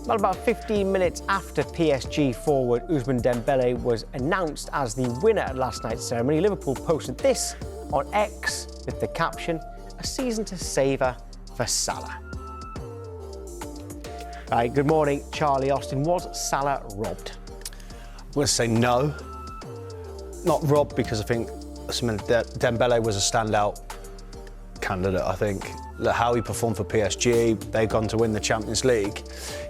Well, about 15 minutes after PSG forward Ousmane Dembélé was announced as the winner at last night's ceremony, Liverpool posted this on X with the caption, "A season to savour for Salah." Right, good morning, Charlie Austin. Was Salah robbed? I'm going to say no. Not robbed, because I think Dembele was a standout candidate, I think. How he performed for PSG, they've gone to win the Champions League.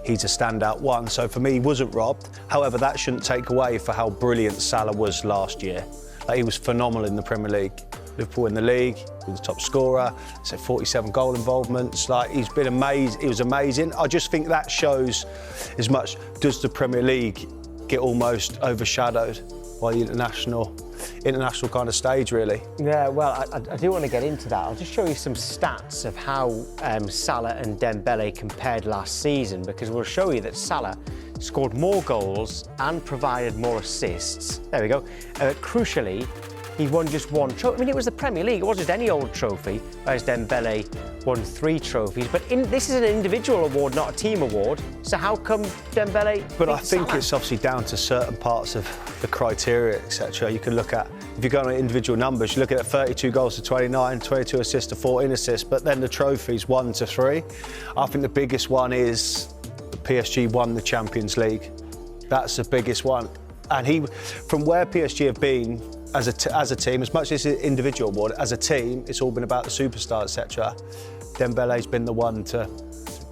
He's a standout one, so for me, he wasn't robbed. However, that shouldn't take away for how brilliant Salah was last year. Like, he was phenomenal in the Premier League. Liverpool in the league, he was the top scorer, so 47 goal involvements. Like, he's been amazing. He was amazing. I just think that shows as much, does the Premier League get almost overshadowed by the international kind of stage, really? Yeah, well, I do want to get into that. I'll just show you some stats of how Salah and Dembele compared last season, because we'll show you that Salah scored more goals and provided more assists. There we go. Crucially, he won just one trophy. I mean, it was the Premier League. It wasn't any old trophy, whereas Dembele won 3 trophies. But this is an individual award, not a team award. So how come Dembele? But I think it's obviously down to certain parts of the criteria, etc. You can look at, if you go on individual numbers, you look at 32 goals to 29, 22 assists to 14 assists, but then the trophies 1 to 3. I think the biggest one is PSG won the Champions League. That's the biggest one. And from where PSG have been, as a team, as much as it's an individual award, as a team, it's all been about the superstar, etc. Dembele's been the one to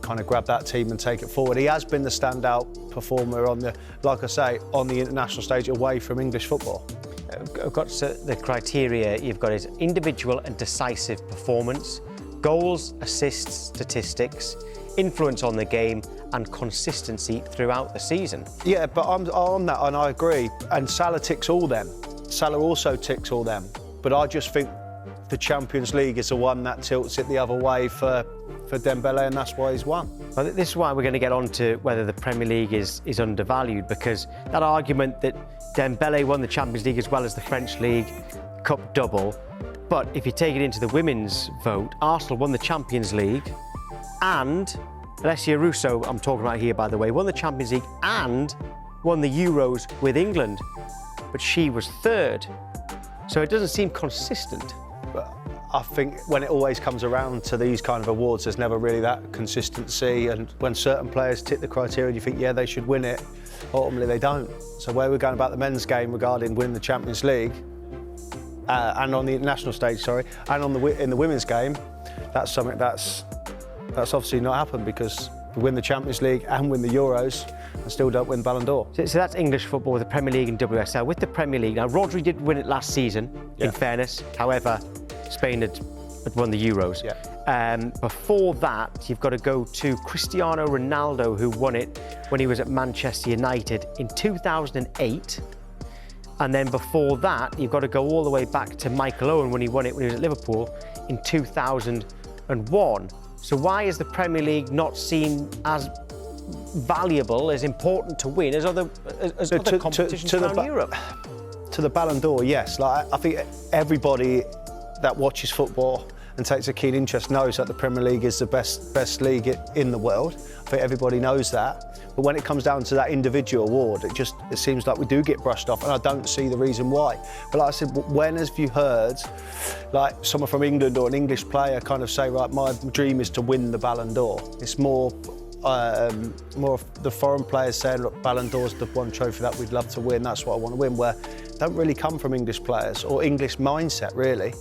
kind of grab that team and take it forward. He has been the standout performer on the, like I say, on the international stage away from English football. I've got the criteria you've got is individual and decisive performance, goals, assists, statistics, influence on the game, and consistency throughout the season. Yeah, but I'm on that, and I agree. And Salah ticks all them. Salah also ticks all them. But I just think the Champions League is the one that tilts it the other way for Dembele, and that's why he's won. Well, this is why we're going to get on to whether the Premier League is undervalued, because that argument that Dembele won the Champions League as well as the French League Cup double, but if you take it into the women's vote, Arsenal won the Champions League and Alessia Russo, I'm talking about here, by the way, won the Champions League and won the Euros with England, but she was 3rd. So it doesn't seem consistent. But I think when it always comes around to these kind of awards, there's never really that consistency. And when certain players tick the criteria, you think, yeah, they should win it. Ultimately, they don't. So where we're going about the men's game regarding winning the Champions League, and on the international stage, and on in the women's game, that's something that's obviously not happened, because we win the Champions League and win the Euros and still don't win Ballon d'Or. So that's English football with the Premier League and WSL. With the Premier League, now Rodri did win it last season, in fairness. However, Spain had won the Euros. Yeah. Before that, you've got to go to Cristiano Ronaldo, who won it when he was at Manchester United in 2008. And then before that, you've got to go all the way back to Michael Owen when he won it when he was at Liverpool in 2001. So why is the Premier League not seen as valuable, as important to win as other competitions around Europe? To the Ballon d'Or, yes. Like, I think everybody that watches football and takes a keen interest knows that the Premier League is the best league in the world. I think everybody knows that. But when it comes down to that individual award, it seems like we do get brushed off, and I don't see the reason why. But like I said, when have you heard like someone from England or an English player kind of say, right, my dream is to win the Ballon d'Or? It's more of the foreign players saying, look, Ballon d'Or's the one trophy that we'd love to win, that's what I want to win, where don't really come from English players or English mindset, really.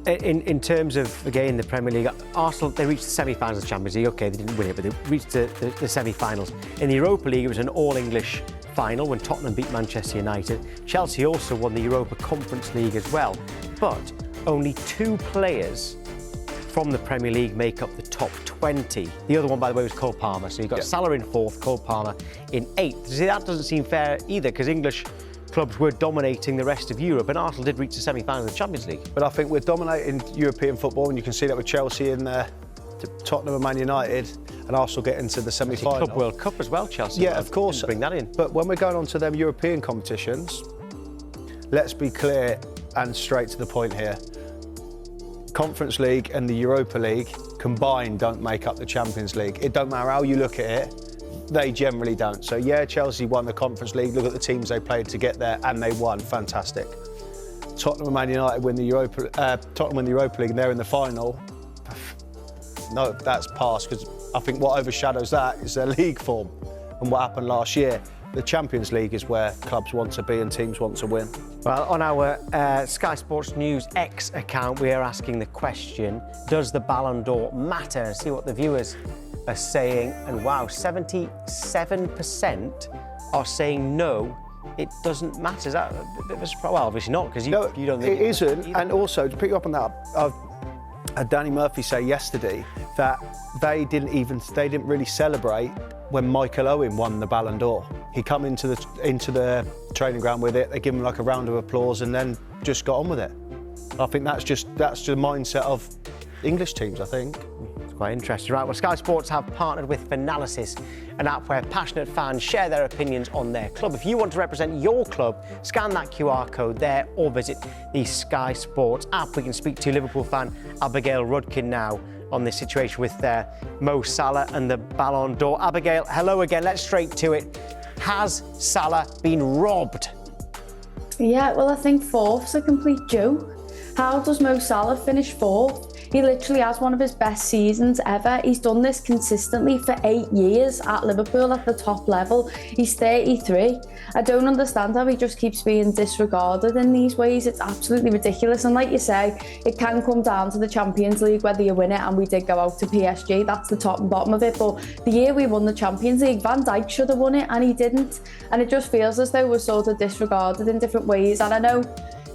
In terms of, again, the Premier League, Arsenal, they reached the semi-finals of the Champions League. OK, they didn't win it, but they reached the semi-finals. In the Europa League, it was an all-English final when Tottenham beat Manchester United. Chelsea also won the Europa Conference League as well. But only 2 players from the Premier League make up the top 20. The other one, by the way, was Cole Palmer. So you've got Salah in 4th, Cole Palmer in 8th. See, that doesn't seem fair either, because English clubs were dominating the rest of Europe, and Arsenal did reach the semi-finals of the Champions League. But I think we're dominating European football, and you can see that with Chelsea in there, Tottenham and Man United, and Arsenal get into the semi-final. Club World Cup as well, Chelsea. Yeah, of course. Bring that in. But when we're going on to them European competitions, let's be clear and straight to the point here. Conference League and the Europa League combined don't make up the Champions League. It don't matter how you look at it. they generally don't. So yeah, Chelsea won the Conference League. Look at the teams they played to get there, and they won. Fantastic. Tottenham and Man United win the Europa League, and they're in the final. No, that's past, because I think what overshadows that is their league form and what happened last year. The Champions League is where clubs want to be and teams want to win. Well, on our Sky Sports News X account, we are asking the question, does the Ballon d'Or matter? And see what the viewers are saying. And wow, 77% are saying no, it doesn't matter. Is that a bit of a surprise? Well, obviously not, because you don't think it isn't. And also, to pick up on that, I had Danny Murphy say yesterday that they didn't really celebrate when Michael Owen won the Ballon d'Or. He come into the training ground with it. They give him like a round of applause and then just got on with it. I think that's just the mindset of English teams, I think. It's quite interesting. Right, well, Sky Sports have partnered with Finalysis, an app where passionate fans share their opinions on their club. If you want to represent your club, scan that QR code there or visit the Sky Sports app. We can speak to Liverpool fan Abigail Rudkin now on this situation with Mo Salah and the Ballon d'Or. Abigail, hello again. Let's straight to it. Has Salah been robbed? Yeah, well, I think fourth's a complete joke. How does Mo Salah finish fourth? He literally has one of his best seasons ever. He's done this consistently for 8 years at Liverpool at the top level. He's 33. I don't understand how he just keeps being disregarded in these ways. It's absolutely ridiculous. And like you say, it can come down to the Champions League, whether you win it, and we did go out to PSG. That's the top and bottom of it. But the year we won the Champions League, Van Dijk should have won it, and he didn't. And it just feels as though we're sort of disregarded in different ways. And I know,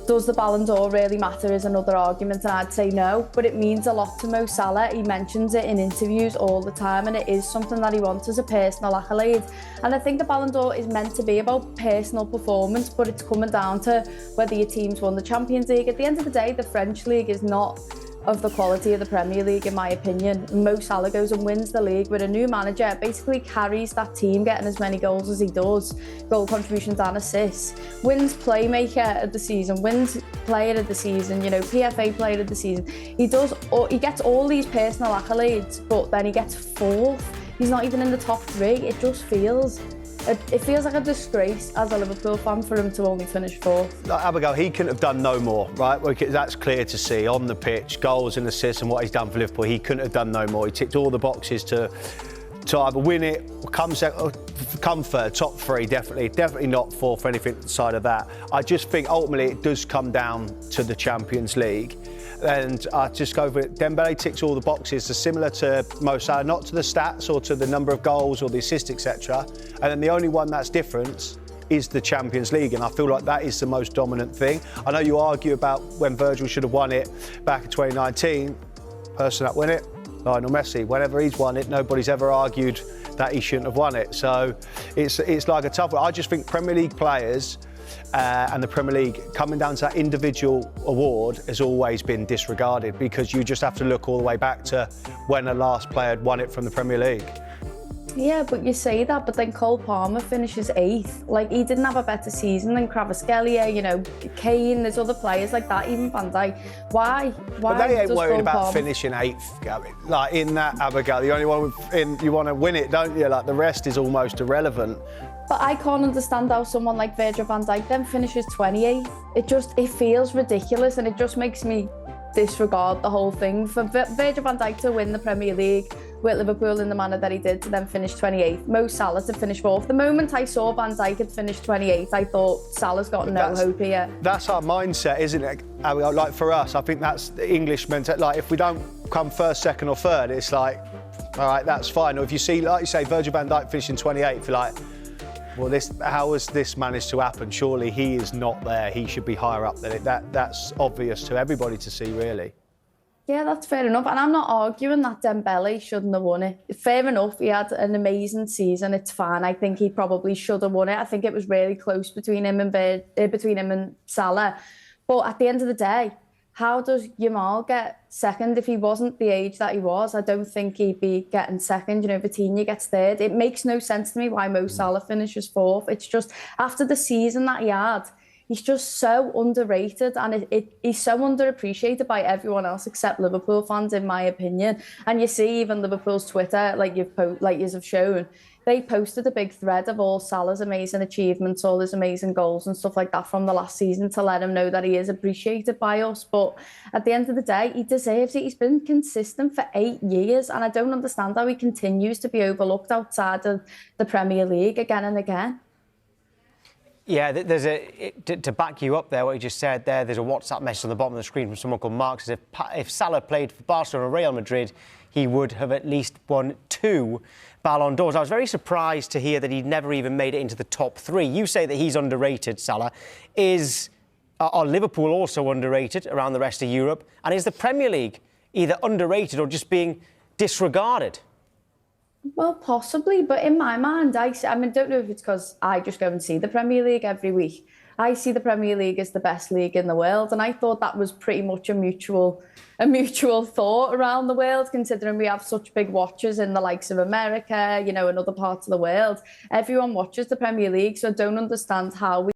does the Ballon d'Or really matter is another argument, and I'd say no, but it means a lot to Mo Salah. He mentions it in interviews all the time, and it is something that he wants as a personal accolade. And I think the Ballon d'Or is meant to be about personal performance, but it's coming down to whether your team's won the Champions League. At the end of the day, the French league is not of the quality of the Premier League, in my opinion. Mo Salah goes and wins the league with a new manager, basically carries that team, getting as many goals as he does, goal contributions and assists, wins playmaker of the season, wins player of the season, you know, PFA player of the season. He gets all these personal accolades, but then he gets fourth. He's not even in the top three. It just feels like a disgrace as a Liverpool fan for him to only finish fourth. Like Abigail, he couldn't have done no more, right? That's clear to see on the pitch, goals and assists and what he's done for Liverpool. He couldn't have done no more. He ticked all the boxes to either win it, come third, top three, definitely not fourth or anything side of that. I just think ultimately it does come down to the Champions League. And I just go for it. Dembele ticks all the boxes. They're similar to Mo Salah, not to the stats or to the number of goals or the assists, etc. And then the only one that's different is the Champions League, and I feel like that is the most dominant thing. I know you argue about when Virgil should have won it back in 2019. Person that won it, Lionel Messi. Whenever he's won it, nobody's ever argued that he shouldn't have won it. So it's like a tough one. I just think Premier League players and the Premier League, coming down to that individual award, has always been disregarded, because you just have to look all the way back to when the last player had won it from the Premier League. Yeah, but you say that, but then Cole Palmer finishes 8th. Like, he didn't have a better season than Kvaratskhelia, you know, Kane, there's other players like that, even Van Dijk. Why But they ain't does worried Cole about Palmer finishing 8th, Gavin. Like, in that, Abigail, the only one you want to win it, don't you? Like, the rest is almost irrelevant. But I can't understand how someone like Virgil van Dijk then finishes 28th. It feels ridiculous, and it just makes me disregard the whole thing. For Virgil van Dijk to win the Premier League with Liverpool in the manner that he did, to then finish 28th, Mo Salah to finish 4th. The moment I saw Van Dijk had finished 28th, I thought Salah's got no hope here. That's our mindset, isn't it? Like, for us, I think that's the English mentality. Like, if we don't come first, second or third, it's like, all right, that's fine. Or if you see, like you say, Virgil van Dijk finishing 28th, you're like, well, how has this managed to happen? Surely he is not there. He should be higher up than it. That's obvious to everybody to see, really. Yeah, that's fair enough. And I'm not arguing that Dembele shouldn't have won it. Fair enough, he had an amazing season. It's fine. I think he probably should have won it. I think it was really close between him and Salah. But at the end of the day, how does Yamal get second if he wasn't the age that he was? I don't think he'd be getting second. You know, Vitinha gets third. It makes no sense to me why Mo Salah finishes 4th. It's just, after the season that he had, he's just so underrated, and he's so underappreciated by everyone else except Liverpool fans, in my opinion. And you see even Liverpool's Twitter, like you've shown, they posted a big thread of all Salah's amazing achievements, all his amazing goals and stuff like that from the last season to let him know that he is appreciated by us. But at the end of the day, he deserves it. He's been consistent for 8 years, and I don't understand how he continues to be overlooked outside of the Premier League again and again. Yeah, to back you up there, what you just said there, there's a WhatsApp message on the bottom of the screen from someone called Mark. Says if Salah played for Barcelona or Real Madrid, he would have at least won 2 Ballon d'Ors. I was very surprised to hear that he'd never even made it into the top 3. You say that he's underrated, Salah. Are Liverpool also underrated around the rest of Europe? And is the Premier League either underrated or just being disregarded? Well, possibly, but in my mind, I don't know if it's because I just go and see the Premier League every week. I see the Premier League as the best league in the world, and I thought that was pretty much a mutual thought around the world, considering we have such big watchers in the likes of America, and other parts of the world. Everyone watches the Premier League, so I don't understand how we